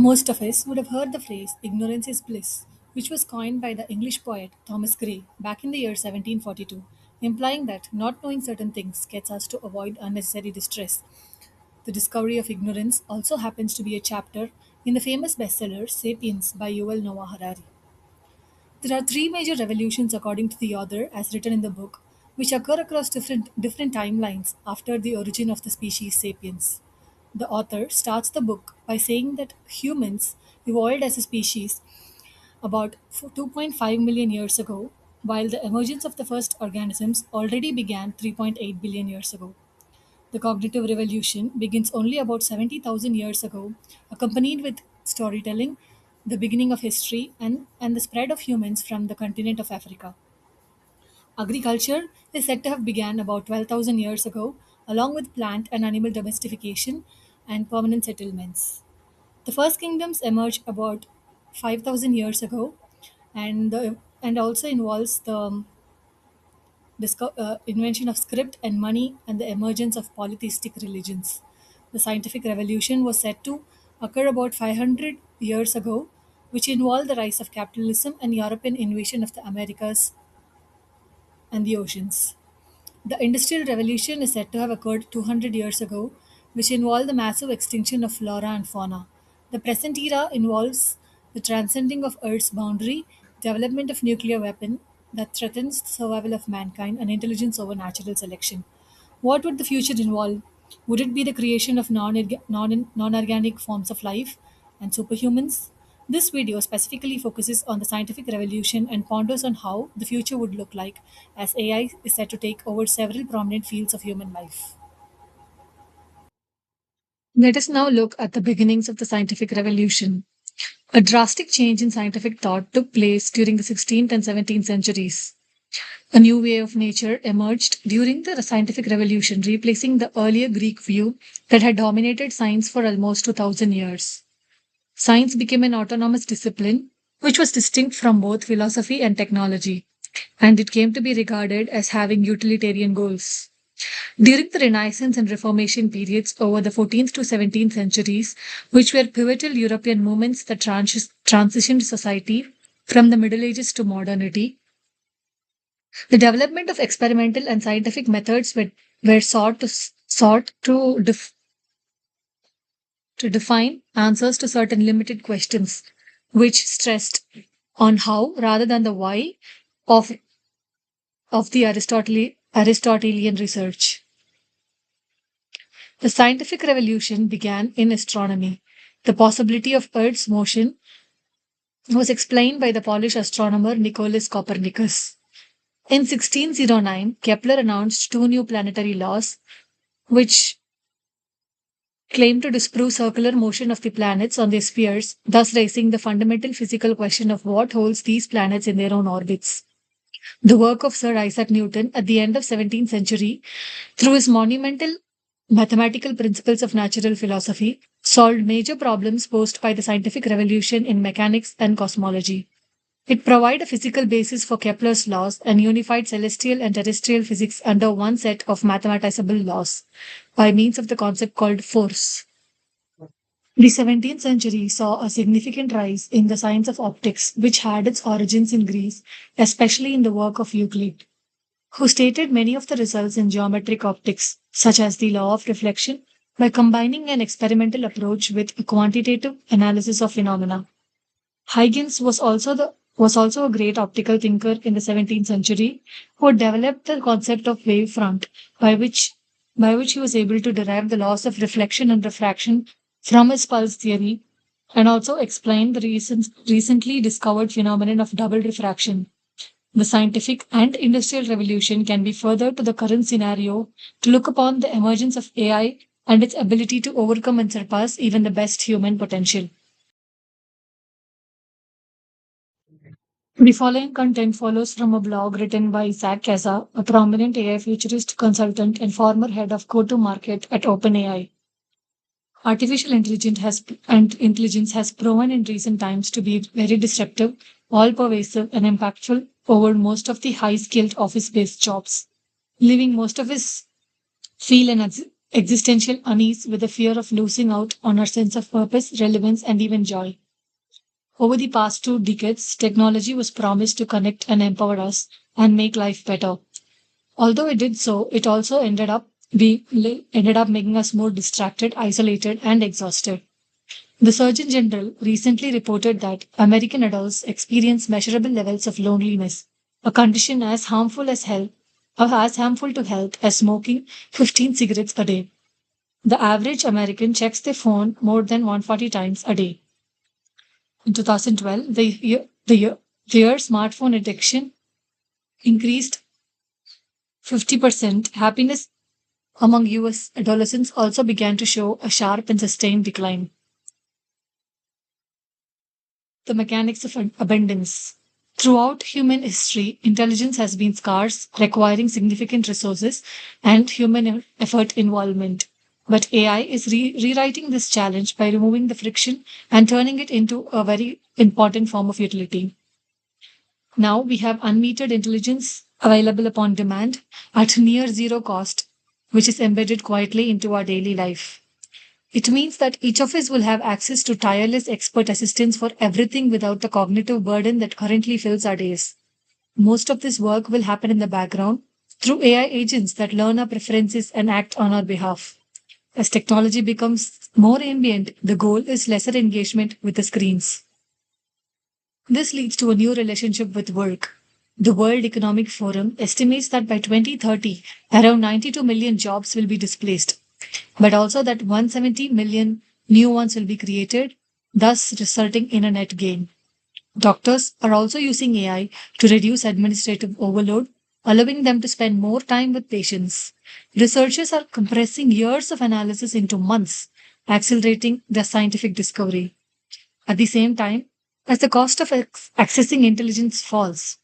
Most of us would have heard the phrase ignorance is bliss, which was coined by the English poet Thomas Gray back in the year 1742, implying that not knowing certain things gets us to avoid unnecessary distress. The discovery of ignorance also happens to be a chapter in the famous bestseller Sapiens by Yuval Noah Harari. There are three major revolutions, according to the author, as written in the book, which occur across different timelines after the origin of the species sapiens. The author starts the book by saying that humans evolved as a species about 2.5 million years ago, while the emergence of the first organisms already began 3.8 billion years ago. The cognitive revolution begins only about 70,000 years ago, accompanied with storytelling, the beginning of history, and the spread of humans from the continent of Africa. Agriculture is said to have begun about 12,000 years ago, along with plant and animal domestication and permanent settlements. The first kingdoms emerged about 5,000 years ago, and also involves the invention of script and money and the emergence of polytheistic religions. The scientific revolution was said to occur about 500 years ago, which involved the rise of capitalism and European invasion of the Americas and the oceans. The Industrial Revolution is said to have occurred 200 years ago, which involved the massive extinction of flora and fauna. The present era involves the transcending of Earth's boundary, development of nuclear weapon that threatens the survival of mankind, and intelligence over natural selection. What would the future involve? Would it be the creation of non-organic forms of life and superhumans? This video specifically focuses on the scientific revolution and ponders on how the future would look like as AI is set to take over several prominent fields of human life. Let us now look at the beginnings of the scientific revolution. A drastic change in scientific thought took place during the 16th and 17th centuries. A new way of nature emerged during the scientific revolution, replacing the earlier Greek view that had dominated science for almost 2000 years. Science became an autonomous discipline, which was distinct from both philosophy and technology, and it came to be regarded as having utilitarian goals. During the Renaissance and Reformation periods over the 14th to 17th centuries, which were pivotal European movements that transitioned society from the Middle Ages to modernity, the development of experimental and scientific methods were sought to define answers to certain limited questions, which stressed on how rather than the why of, of the Aristotelian research. The scientific revolution began in astronomy. The possibility of Earth's motion was explained by the Polish astronomer Nicolaus Copernicus. In 1609, Kepler announced two new planetary laws, which claimed to disprove circular motion of the planets on their spheres, thus raising the fundamental physical question of what holds these planets in their own orbits. The work of Sir Isaac Newton at the end of 17th century, through his monumental mathematical principles of natural philosophy, solved major problems posed by the scientific revolution in mechanics and cosmology. It provided a physical basis for Kepler's laws and unified celestial and terrestrial physics under one set of mathematizable laws by means of the concept called force. The 17th century saw a significant rise in the science of optics, which had its origins in Greece, especially in the work of Euclid, who stated many of the results in geometric optics, such as the law of reflection, by combining an experimental approach with a quantitative analysis of phenomena. Huygens was also a great optical thinker in the 17th century who developed the concept of wave front by which he was able to derive the laws of reflection and refraction from his pulse theory and also explain the recently discovered phenomenon of double refraction. The scientific and industrial revolution can be furthered to the current scenario to look upon the emergence of AI and its ability to overcome and surpass even the best human potential. The following content follows from a blog written by Zach Keza, a prominent AI futurist consultant and former head of go-to-market at OpenAI. Artificial intelligence has proven in recent times to be very disruptive, all-pervasive, and impactful over most of the high-skilled office-based jobs, leaving most of us feel existential unease with the fear of losing out on our sense of purpose, relevance, and even joy. Over the past 2 decades, technology was promised to connect and empower us and make life better. Although it did so, it also ended up making us more distracted, isolated, and exhausted. The Surgeon General recently reported that American adults experience measurable levels of loneliness, a condition as harmful to health as smoking 15 cigarettes a day. The average American checks their phone more than 140 times a day. In 2012, the year smartphone addiction increased 50%. Happiness among US adolescents also began to show a sharp and sustained decline. The mechanics of abundance. Throughout human history, intelligence has been scarce, requiring significant resources and human effort involvement. But AI is rewriting this challenge by removing the friction and turning it into a very important form of utility. Now we have unmetered intelligence available upon demand at near zero cost, which is embedded quietly into our daily life. It means that each of us will have access to tireless expert assistance for everything without the cognitive burden that currently fills our days. Most of this work will happen in the background through AI agents that learn our preferences and act on our behalf. As technology becomes more ambient, the goal is lesser engagement with the screens. This leads to a new relationship with work. The World Economic Forum estimates that by 2030, around 92 million jobs will be displaced, but also that 170 million new ones will be created, thus resulting in a net gain. Doctors are also using AI to reduce administrative overload, allowing them to spend more time with patients. Researchers are compressing years of analysis into months, accelerating their scientific discovery. At the same time, as the cost of accessing intelligence falls,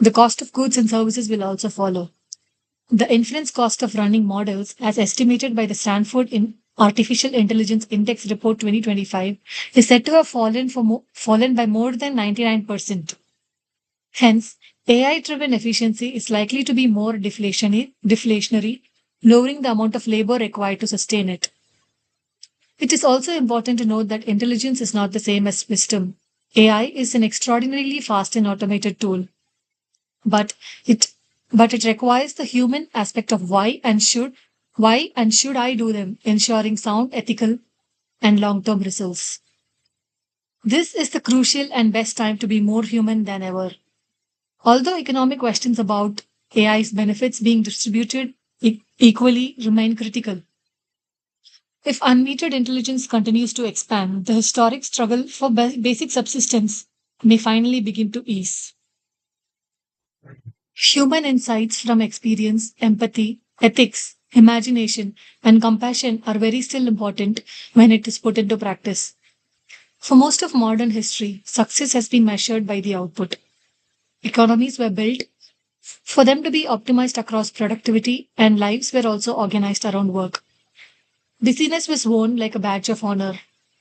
the cost of goods and services will also follow. The inference cost of running models, as estimated by the Stanford Artificial Intelligence Index Report 2025, is said to have fallen by more than 99%. Hence, AI driven efficiency is likely to be more deflationary, lowering the amount of labor required to sustain it. It is also important to note that intelligence is not the same as wisdom. AI is an extraordinarily fast and automated tool, but it but it requires the human aspect of why and should I do them, ensuring sound, ethical, and long-term results. This is the crucial and best time to be more human than ever. Although economic questions about AI's benefits being distributed equally remain critical. If unmetered intelligence continues to expand, the historic struggle for basic subsistence may finally begin to ease. Human insights from experience, empathy, ethics, imagination, and compassion are very still important when it is put into practice. For most of modern history, success has been measured by the output. Economies were built for them to be optimized across productivity, and lives were also organized around work. Busyness was worn like a badge of honor.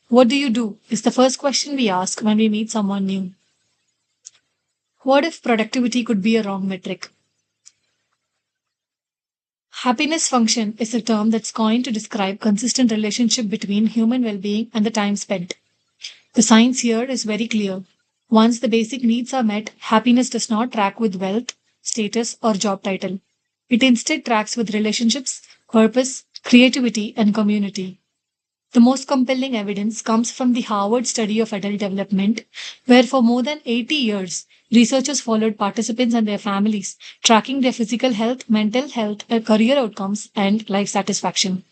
What do you do? Is the first question we ask when we meet someone new. What if productivity could be a wrong metric? Happiness function is a term that's coined to describe consistent relationship between human well-being and the time spent. The science here is very clear. Once the basic needs are met, happiness does not track with wealth, status, or job title. It instead tracks with relationships, purpose, creativity, and community. The most compelling evidence comes from the Harvard study of adult development, where for more than 80 years, researchers followed participants and their families, tracking their physical health, mental health, career outcomes, and life satisfaction.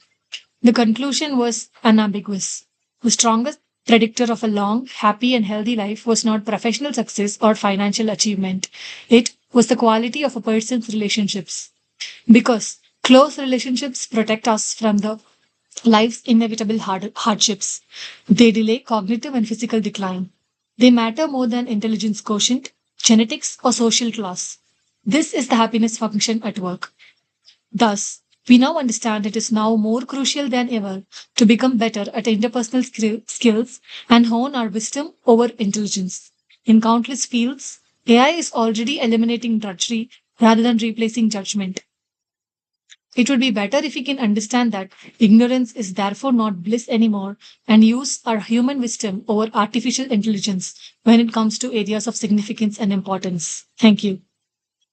The conclusion was unambiguous. The strongest predictor of a long, happy, and healthy life was not professional success or financial achievement. It was the quality of a person's relationships. Because close relationships protect us from the life's inevitable hardships. They delay cognitive and physical decline. They matter more than intelligence quotient, genetics, or social class. This is the happiness function at work. Thus, we now understand it is now more crucial than ever to become better at interpersonal skills and hone our wisdom over intelligence. In countless fields, AI is already eliminating drudgery rather than replacing judgment. It would be better if we can understand that ignorance is therefore not bliss anymore and use our human wisdom over artificial intelligence when it comes to areas of significance and importance. Thank you.